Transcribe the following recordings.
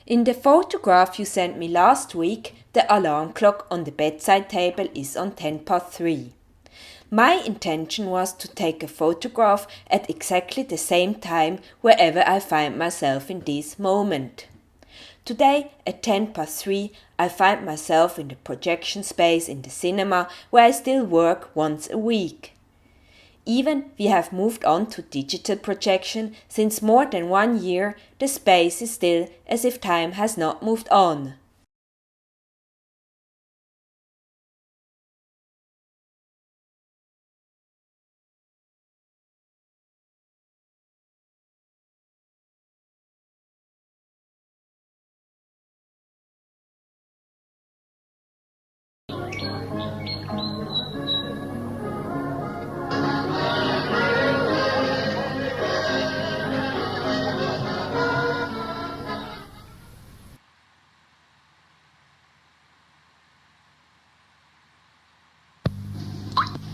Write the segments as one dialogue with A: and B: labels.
A: In the photograph you sent me last week, the alarm clock on the bedside table is on 3:10. My intention was to take a photograph at exactly the same time wherever I find myself in this moment. Today at 3:10 I find myself in the projection space in the cinema where I still work once a week. Even we have moved on to digital projection since more than 1 year, the space is still as if time has not moved on.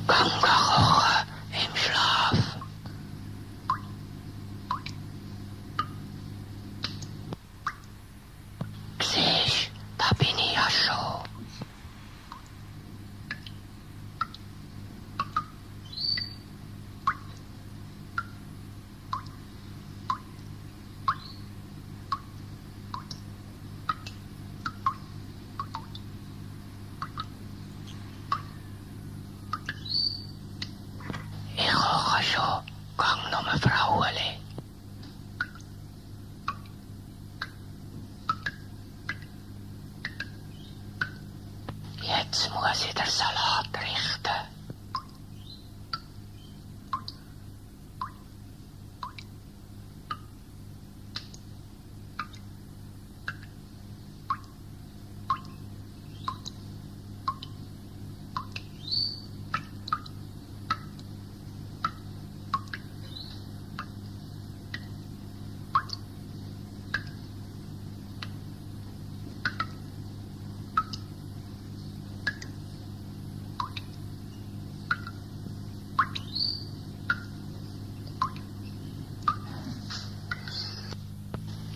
B: Kangarochen im Schlaf. Siehst, da bin ich ja schon. Ich koche schon, gang nur Frauenli. Jetzt muss ich den Salat richten.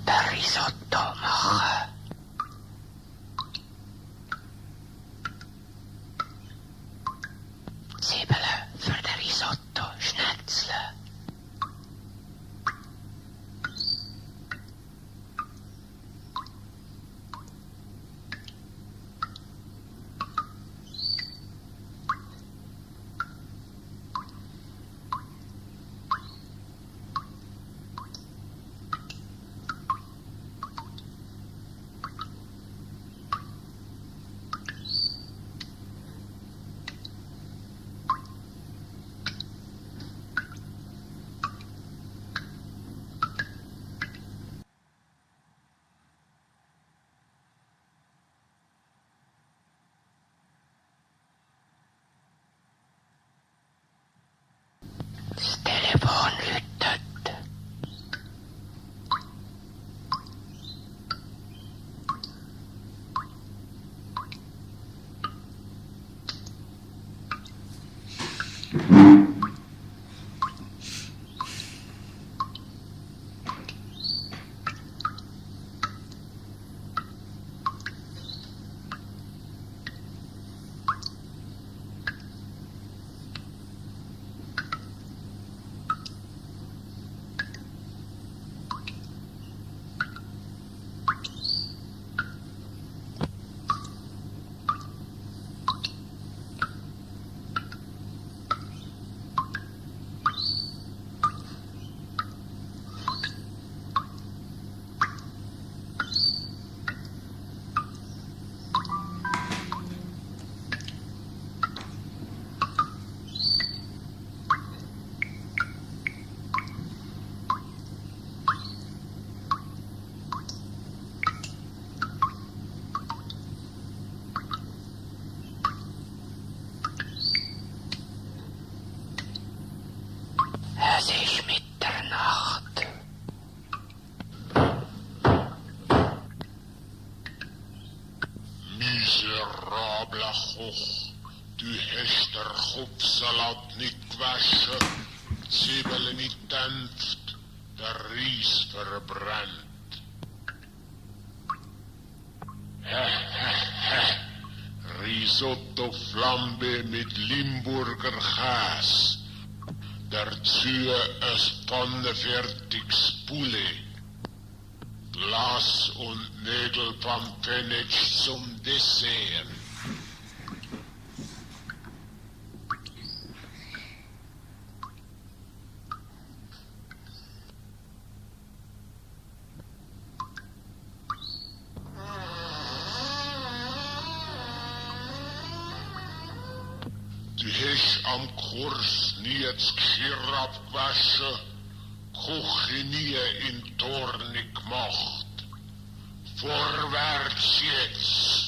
B: Den Risotto machen. Zwiebeln für den Risotto schnetzeln. Das Telefon läutet. Es ist Mitternacht.
C: Miserabler Koch, du hast den Kopfsalat nicht gewaschen, die Zwiebeln nicht gedämpft, der Reis verbrennt. Risotto Flambe mit Limburger Käse. Dazu ein pannenfertiges Poulet. Glas und Nägelpampenitsch zum Dessert. Du hast am Kurs nie das Geschirr abgewaschen, Küche nie in Tornik gemacht. Vorwärts jetzt!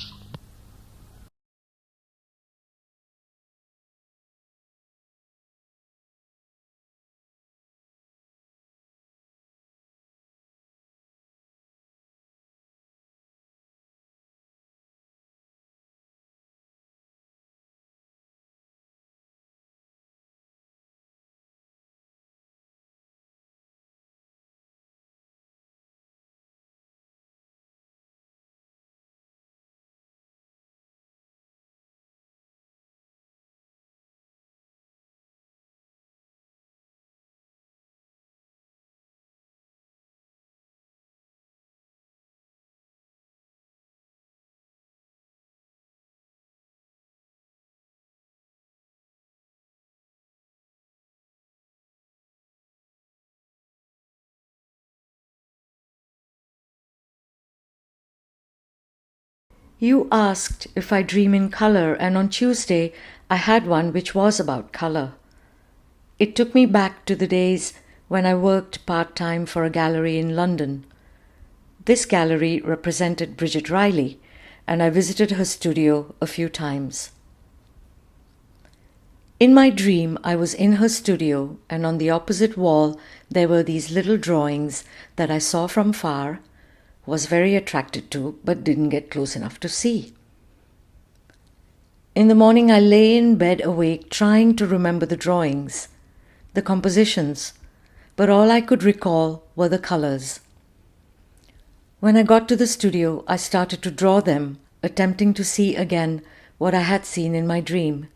D: You asked if I dream in color, and on Tuesday I had one which was about color. It took me back to the days when I worked part-time for a gallery in London. This gallery represented Bridget Riley, and I visited her studio a few times. In my dream, I was in her studio, and on the opposite wall there were these little drawings that I saw from far, was very attracted to, but didn't get close enough to see. In the morning, I lay in bed awake trying to remember the drawings, the compositions, but all I could recall were the colors. When I got to the studio, I started to draw them, attempting to see again what I had seen in my dream.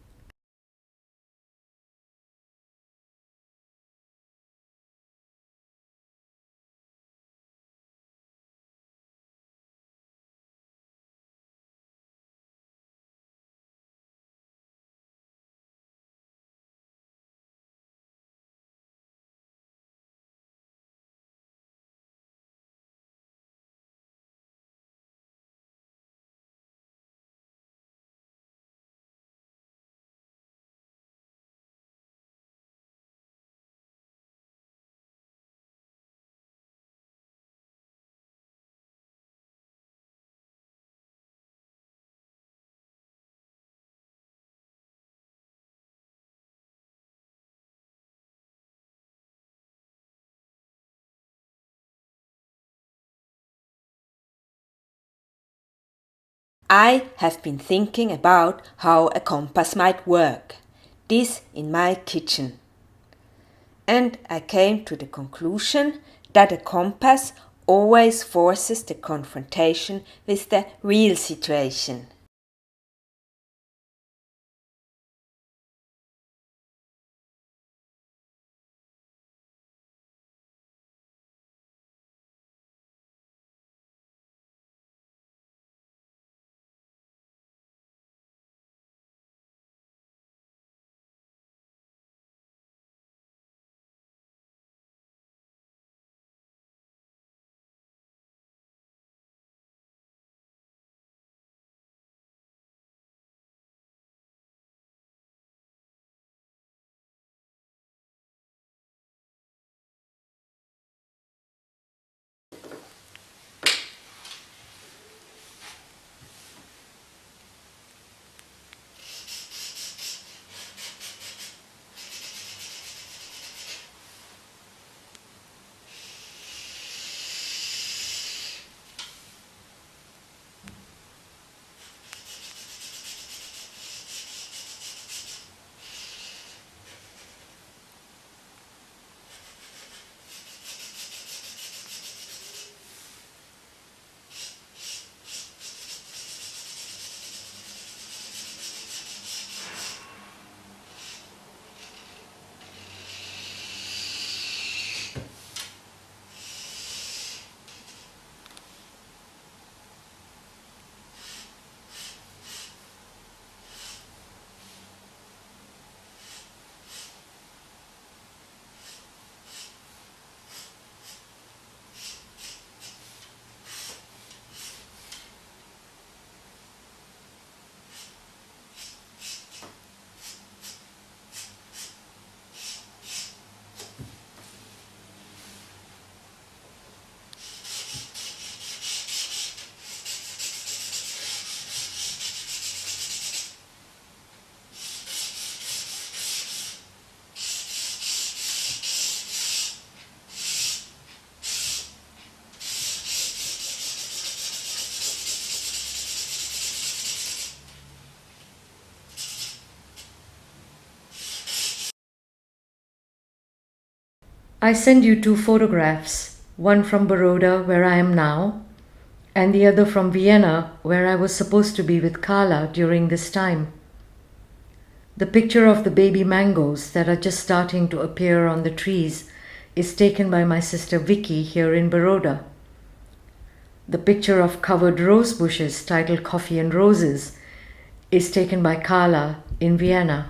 A: I have been thinking about how a compass might work. This in my kitchen. And I came to the conclusion that a compass always forces the confrontation with the real situation.
D: I send you 2 photographs, one from Baroda, where I am now, and the other from Vienna, where I was supposed to be with Carla during this time. The picture of the baby mangoes that are just starting to appear on the trees is taken by my sister Vicky here in Baroda. The picture of covered rose bushes titled Coffee and Roses is taken by Carla in Vienna.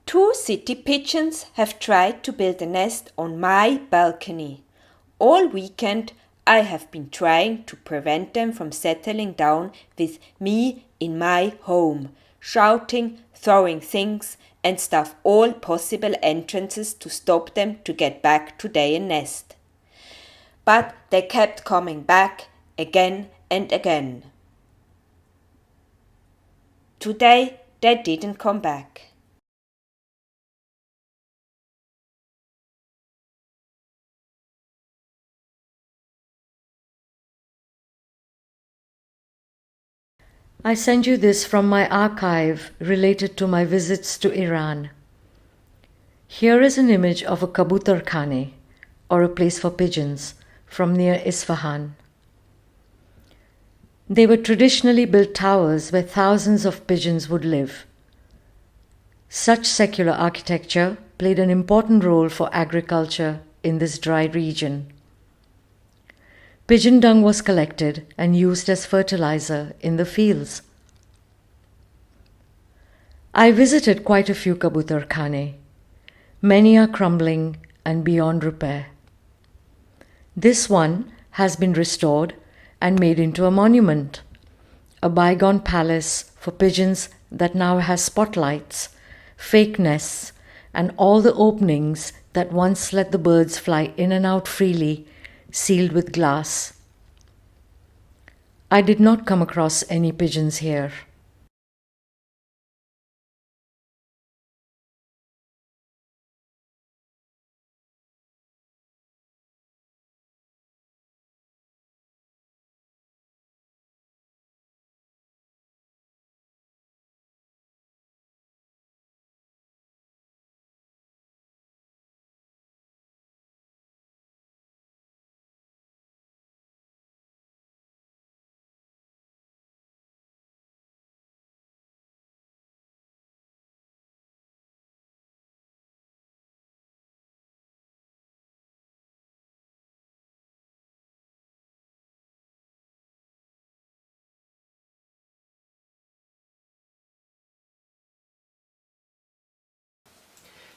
A: Two city pigeons have tried to build a nest on my balcony. All weekend I have been trying to prevent them from settling down with me in my home, shouting, throwing things, and stuff all possible entrances to stop them to get back to their nest. But they kept coming back again and again. Today they didn't come back.
D: I send you this from my archive related to my visits to Iran. Here is an image of a kabutar khane, or a place for pigeons, from near Isfahan. They were traditionally built towers where thousands of pigeons would live. Such secular architecture played an important role for agriculture in this dry region. Pigeon dung was collected and used as fertilizer in the fields. I visited quite a few kabutar khane. Many are crumbling and beyond repair. This one has been restored and made into a monument, a bygone palace for pigeons that now has spotlights, fake nests, and all the openings that once let the birds fly in and out freely, sealed with glass. I did not come across any pigeons here.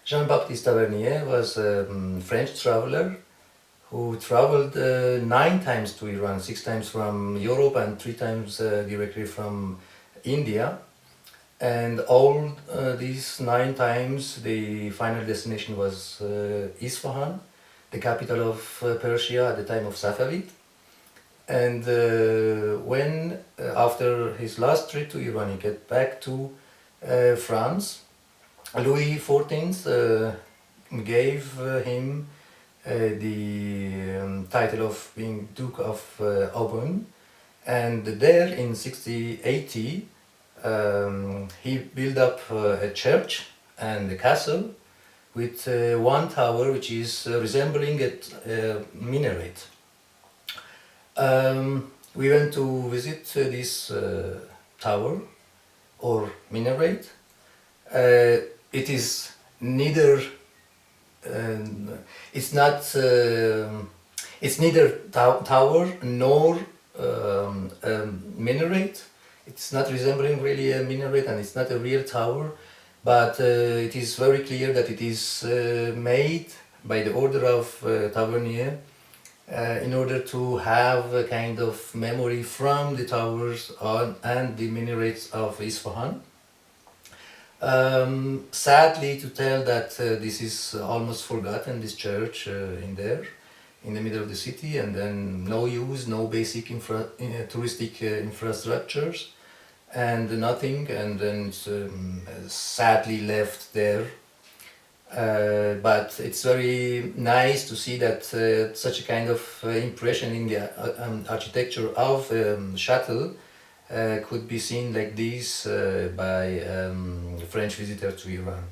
E: Jean-Baptiste Tavernier was a French traveler who traveled 9 times to Iran, 6 times from Europe and 3 times directly from India. And all these 9 times, the final destination was Isfahan, the capital of Persia at the time of Safavid. And when, after his last trip to Iran, he got back to France, Louis XIV gave him the title of being Duke of Auburn, and there in 1680 he built up a church and a castle with one tower which is resembling a minaret. We went to visit this tower or minaret. It is neither, it's not, It's neither tower nor minaret. It's not resembling really a minaret, and it's not a real tower, but it is very clear that it is made by the order of Tavernier in order to have a kind of memory from the towers and the minarets of Isfahan. Sadly to tell that this is almost forgotten, this church in there, in the middle of the city, and then no use, no basic touristic infrastructures, and nothing, and then it's sadly left there. But it's very nice to see that such a kind of impression in the architecture of Shuttle could be seen like this by French visitors to Iran.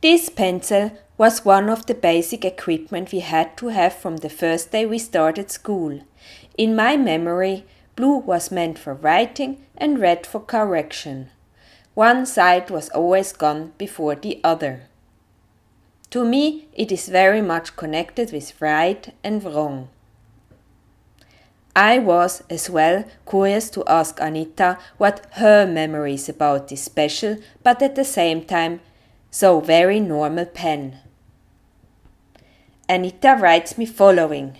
A: This pencil was one of the basic equipment we had to have from the first day we started school. In my memory, blue was meant for writing and red for correction. One side was always gone before the other. To me, it is very much connected with right and wrong. I was, as well, curious to ask Anita what her memory is about this special, but at the same time, so very normal pen. Anita writes me following.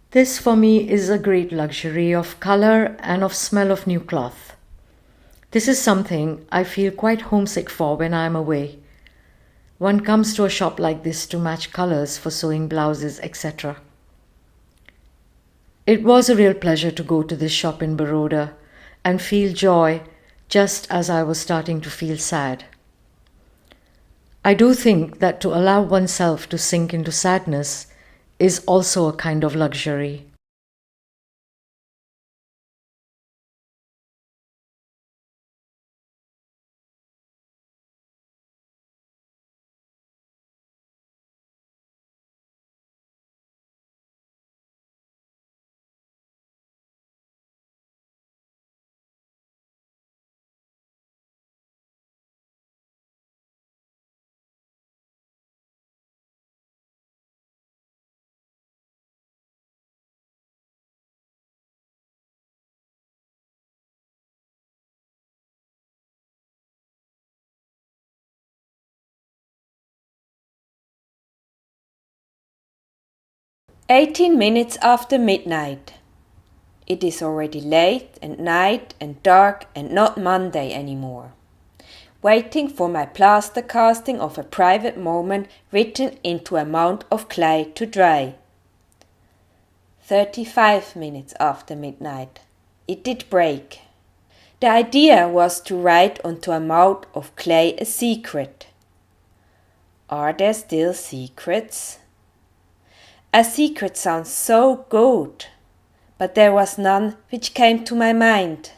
D: This for me is a great luxury of color and of smell of new cloth. This is something I feel quite homesick for when I am away. One comes to a shop like this to match colors for sewing blouses, etc. It was a real pleasure to go to this shop in Baroda and feel joy just as I was starting to feel sad. I do think that to allow oneself to sink into sadness is also a kind of luxury.
A: "18 minutes after midnight. It is already late and night and dark and not Monday anymore. Waiting for my plaster casting of a private moment written into a mound of clay to dry. 35 minutes after midnight. It did break. The idea was to write onto a mound of clay a secret. Are there still secrets? A secret sounds so good, but there was none which came to my mind.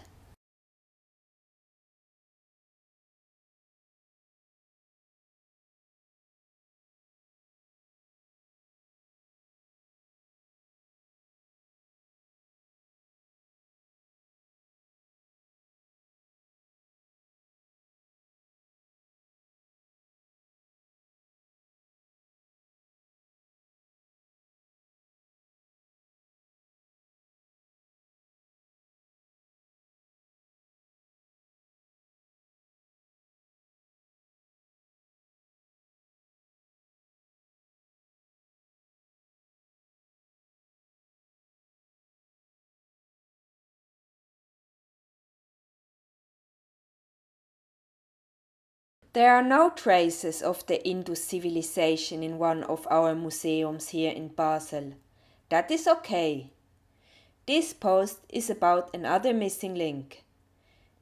A: There are no traces of the Indus civilization in one of our museums here in Basel. That is okay. This post is about another missing link.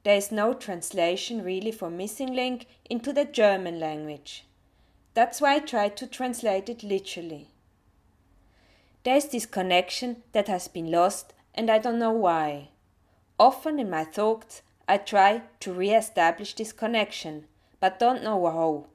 A: There is no translation really for missing link into the German language. That's why I tried to translate it literally. There is this connection that has been lost and I don't know why. Often in my thoughts I try to re-establish this connection, but don't know how.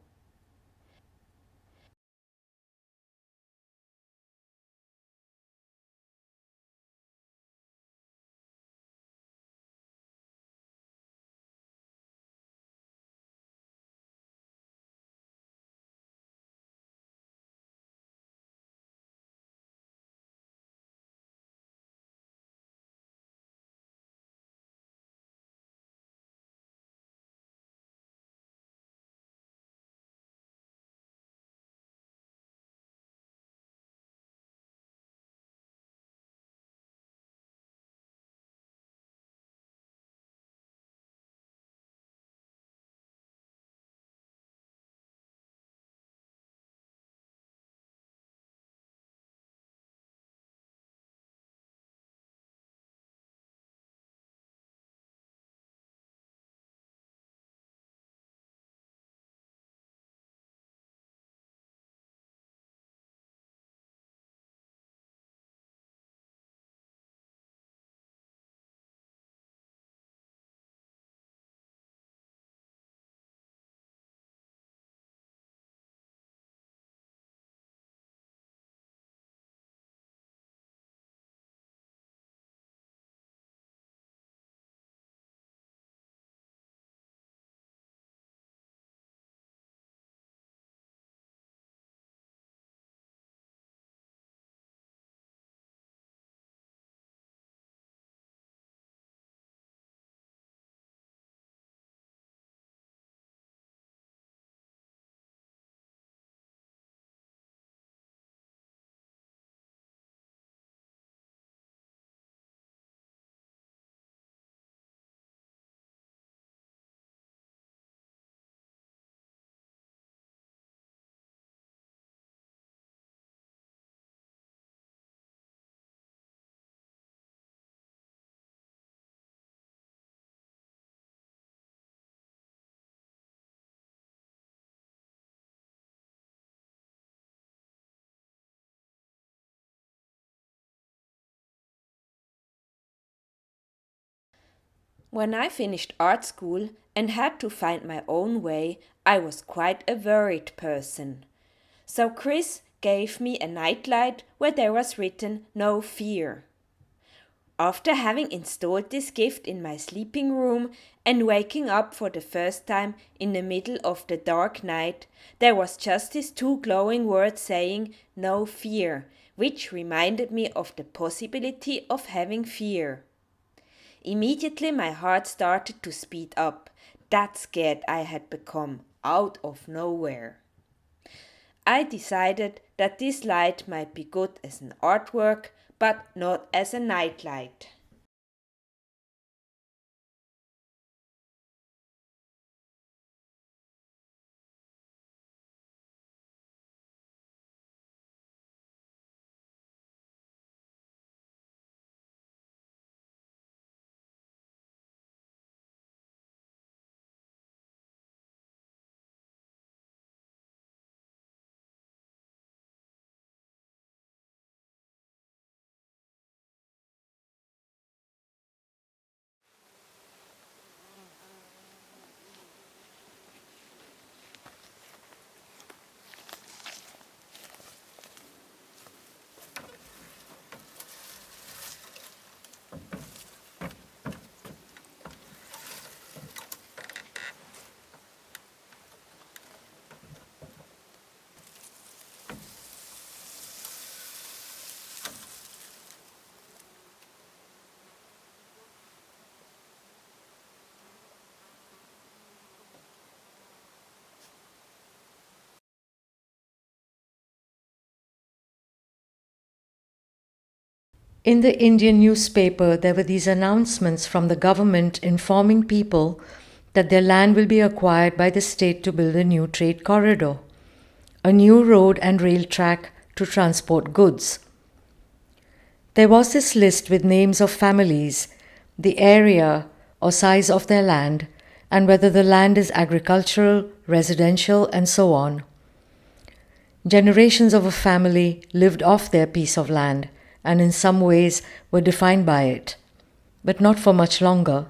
A: When I finished art school and had to find my own way, I was quite a worried person. So Chris gave me a nightlight where there was written "No fear." After having installed this gift in my sleeping room and waking up for the first time in the middle of the dark night, there was just these two glowing words saying "No fear," which reminded me of the possibility of having fear. Immediately my heart started to speed up. That scared I had become, out of nowhere. I decided that this light might be good as an artwork, but not as a nightlight.
D: In the Indian newspaper, there were these announcements from the government informing people that their land will be acquired by the state to build a new trade corridor, a new road and rail track to transport goods. There was this list with names of families, the area or size of their land, and whether the land is agricultural, residential, and so on. Generations of a family lived off their piece of land and in some ways were defined by it, but not for much longer.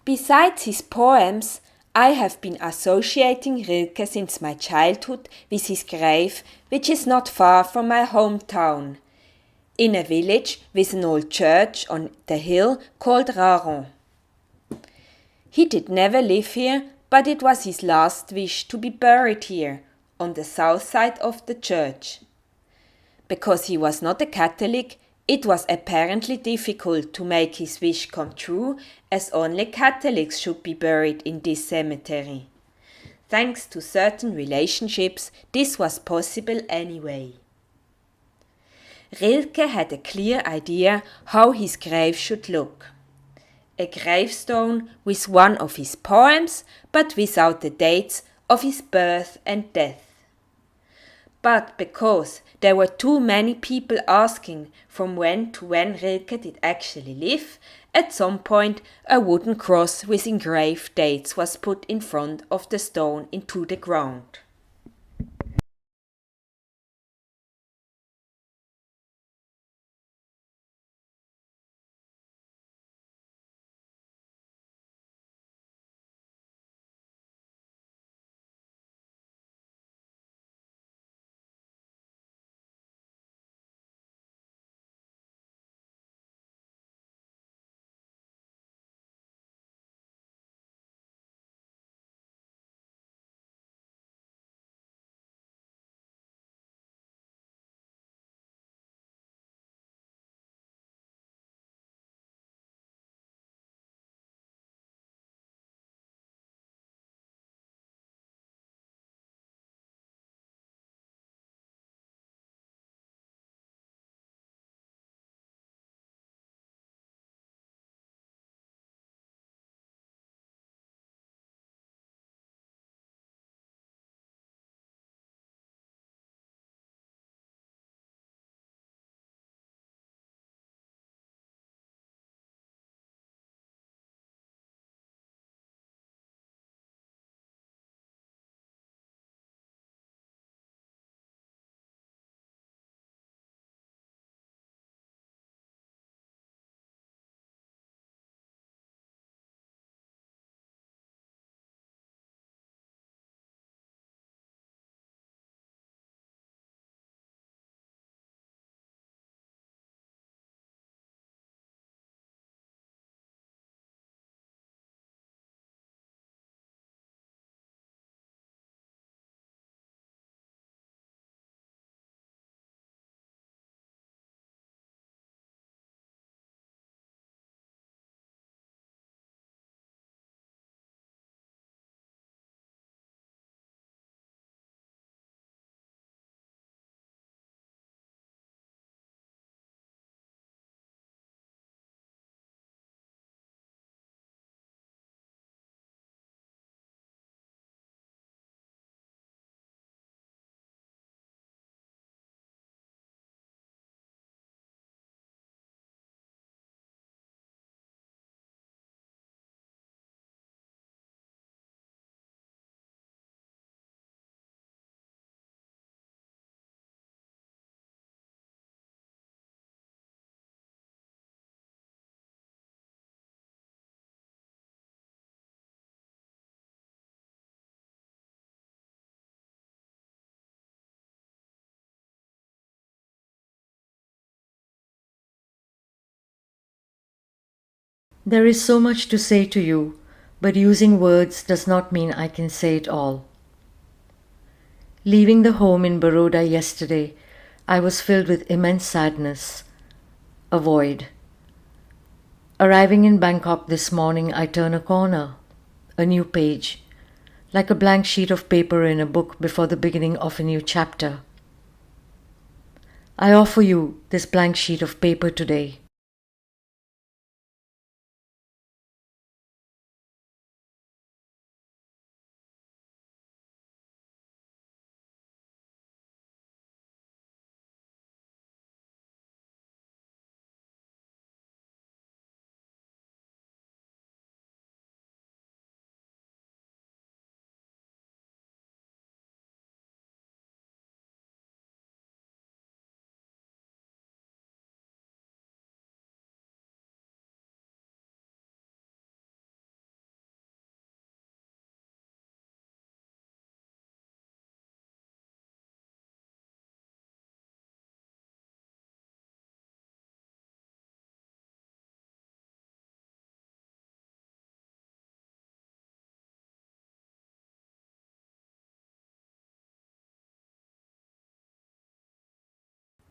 A: Besides his poems, I have been associating Rilke since my childhood with his grave, which is not far from my hometown, in a village with an old church on the hill called Raron. He did never live here, but it was his last wish to be buried here, on the south side of the church. Because he was not a Catholic, it was apparently difficult to make his wish come true, as only Catholics should be buried in this cemetery. Thanks to certain relationships, this was possible anyway. Rilke had a clear idea how his grave should look. A gravestone with one of his poems, but without the dates of his birth and death. But because there were too many people asking from when to when Rilke did actually live, at some point a wooden cross with engraved dates was put in front of the stone into the ground.
D: There is so much to say to you, but using words does not mean I can say it all. Leaving the home in Baroda yesterday, I was filled with immense sadness, a void. Arriving in Bangkok this morning, I turn a corner, a new page, like a blank sheet of paper in a book before the beginning of a new chapter. I offer you this blank sheet of paper today.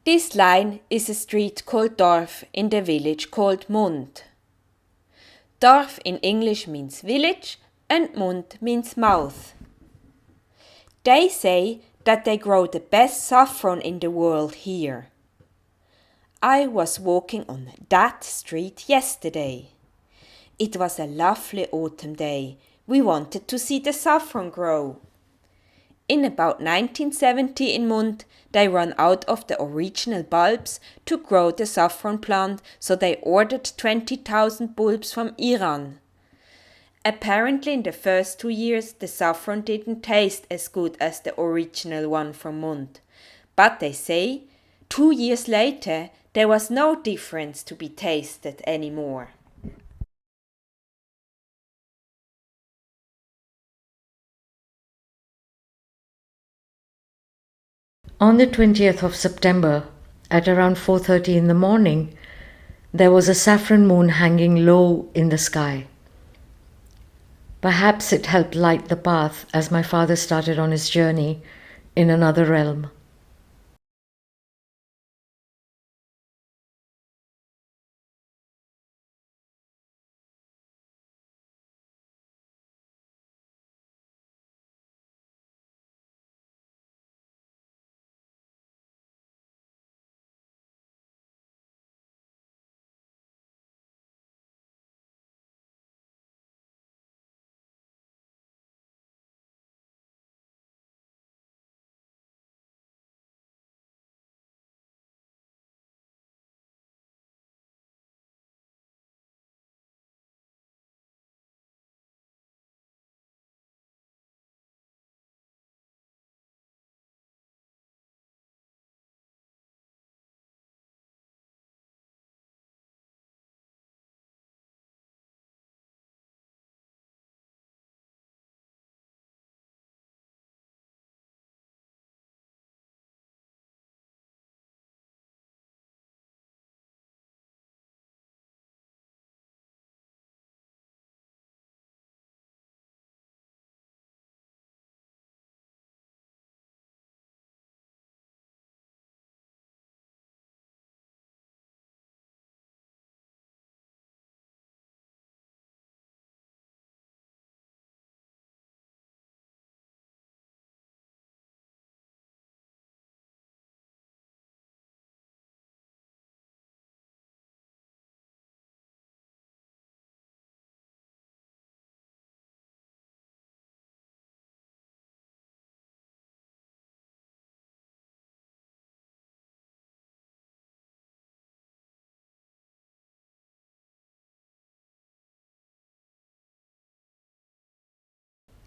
A: This line is a street called Dorf in the village called Mund. Dorf in English means village and Mund means mouth. They say that they grow the best saffron in the world here. I was walking on that street yesterday. It was a lovely autumn day. We wanted to see the saffron grow. In about 1970 in Mund, they ran out of the original bulbs to grow the saffron plant, so they ordered 20,000 bulbs from Iran. Apparently in the first 2 years the saffron didn't taste as good as the original one from Mund. But they say 2 years later there was no difference to be tasted anymore.
D: On the 20th of September, at around 4:30 in the morning, there was a saffron moon hanging low in the sky. Perhaps it helped light the path as my father started on his journey in another realm.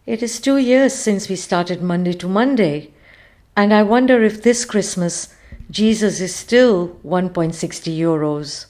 D: It is 2 years since we started Monday to Monday, and I wonder if this Christmas Jesus is still €1.60.